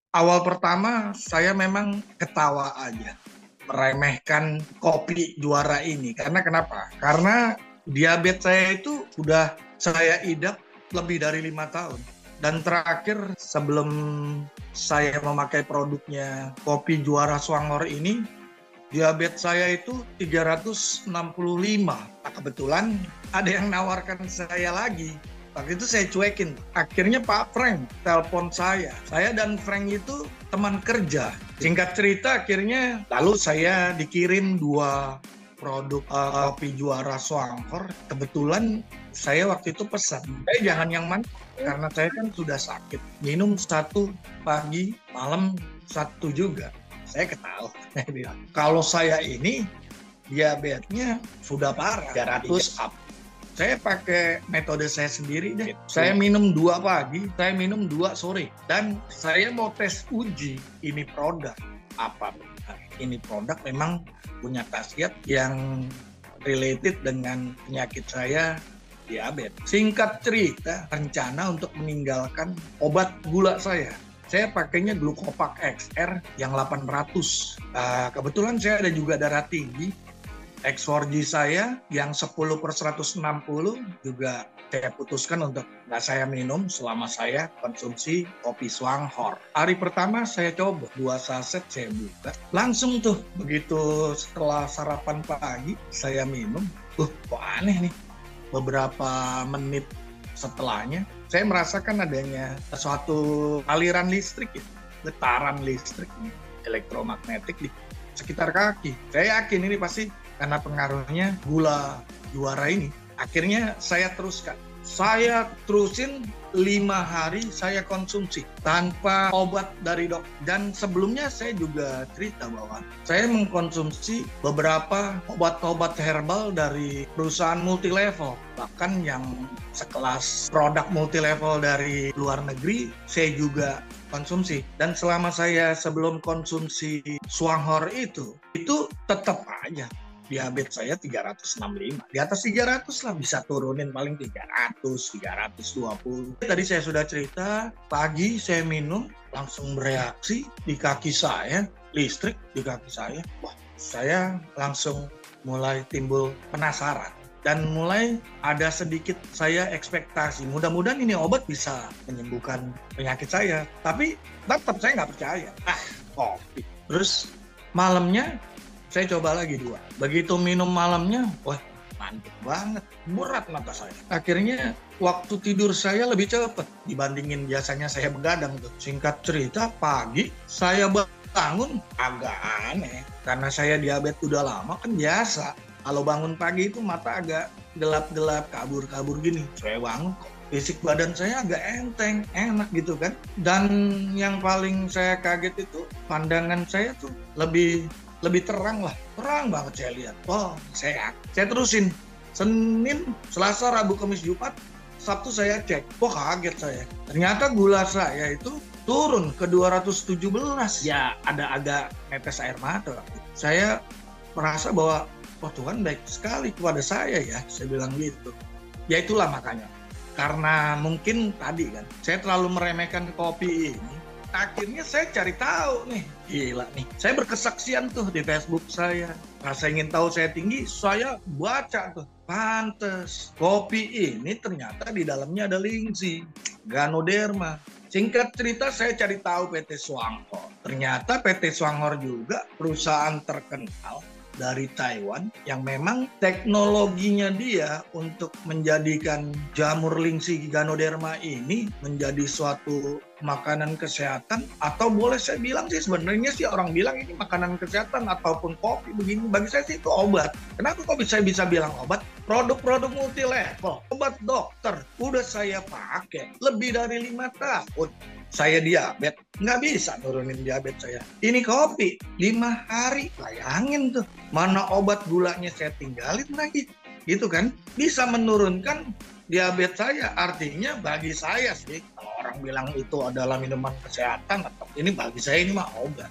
Awal pertama saya memang ketawa aja, meremehkan kopi juara ini. Karena kenapa? Karena diabetes saya itu udah saya idap lebih dari 5 tahun. Dan terakhir sebelum saya memakai produknya kopi juara Swanghor ini, diabetes saya itu 365. Nah, kebetulan ada yang nawarkan saya lagi. Waktu itu saya cuekin. Akhirnya Pak Frank telepon saya. Saya dan Frank itu teman kerja. Singkat cerita akhirnya lalu saya dikirim dua produk kopi juara Swanghor. Kebetulan saya waktu itu pesan, jangan yang mana karena saya kan sudah sakit. Minum satu pagi, malam satu juga. Saya ketawa. Saya bilang, kalau saya ini diabetesnya sudah parah, 300 up. Saya pakai metode saya sendiri deh. Saya minum 2 pagi, saya minum 2 sore. Dan saya mau tes uji ini produk. Apa benar? Ini produk memang punya khasiat yang related dengan penyakit saya, diabetes. Singkat cerita, rencana untuk meninggalkan obat gula saya. Saya pakainya Glucopak XR yang 800. Kebetulan saya ada juga darah tinggi. X4G saya yang 10/160 juga saya putuskan untuk nggak saya minum selama saya konsumsi kopi Swanghor. Hari pertama saya coba 2 saset saya buka. Langsung tuh begitu setelah sarapan pagi saya minum. Kok aneh nih. Beberapa menit setelahnya saya merasakan adanya suatu aliran listrik ya, getaran listrik elektromagnetik di sekitar kaki. Saya yakin ini pasti karena pengaruhnya gula juara ini. Akhirnya saya teruskan. Saya terusin 5 hari saya konsumsi tanpa obat dari dok. Dan sebelumnya saya juga cerita bahwa saya mengkonsumsi beberapa obat-obat herbal dari perusahaan multilevel. Bahkan yang sekelas produk multilevel dari luar negeri saya juga konsumsi. Dan selama saya sebelum konsumsi Swanghor itu tetap aja diabetes saya 365. Di atas 300 lah, bisa turunin paling 300, 320. Tadi saya sudah cerita, pagi saya minum, langsung bereaksi di kaki saya, listrik di kaki saya. Wah, saya langsung mulai timbul penasaran. Dan mulai ada sedikit saya ekspektasi. Mudah-mudahan ini obat bisa menyembuhkan penyakit saya. Tapi tetap saya nggak percaya. Kopi. Terus malamnya saya coba lagi 2. Begitu minum malamnya, wah mantap banget, berat mata saya. Akhirnya waktu tidur saya lebih cepat dibandingin biasanya saya begadang tuh. Singkat cerita, pagi saya bangun agak aneh. Karena saya diabetes udah lama kan biasa. Kalau bangun pagi itu mata agak gelap-gelap, kabur-kabur gini. Saya bangun kok fisik badan saya agak enteng, enak gitu kan. Dan yang paling saya kaget itu pandangan saya tuh lebih terang lah, terang banget saya lihat. Wah, saya terusin. Senin, Selasa, Rabu, Kamis, Jumat, Sabtu saya cek. Wah, kaget saya. Ternyata gula saya itu turun ke 217. Ya, ada agak netes air mata. Saya merasa bahwa, wah Tuhan baik sekali kepada saya ya. Saya bilang gitu. Ya itulah makanya. Karena mungkin tadi kan, saya terlalu meremehkan kopi ini. Akhirnya saya cari tahu nih, gila nih. Saya berkesaksian tuh di Facebook saya. Rasa ingin tahu saya tinggi, saya baca tuh. Pantes, kopi ini ternyata di dalamnya ada lingsi, Ganoderma. Singkat cerita saya cari tahu PT Swanghor. Ternyata PT Swanghor juga perusahaan terkenal dari Taiwan yang memang teknologinya dia untuk menjadikan jamur lingsi Ganoderma ini menjadi suatu makanan kesehatan, atau boleh saya bilang sih sebenarnya sih orang bilang ini makanan kesehatan ataupun kopi begini, bagi saya sih itu obat. Kenapa kok bisa bilang obat? Produk-produk multilevel, obat dokter udah saya pakai lebih dari 5 tahun. Saya diabetes, nggak bisa nurunin diabetes saya. Ini kopi, 5 hari, bayangin tuh. Mana obat gulanya saya tinggalin lagi. Gitu kan, bisa menurunkan diabetes saya. Artinya bagi saya sih, kalau orang bilang itu adalah minuman kesehatan, atau ini bagi saya ini mah obat.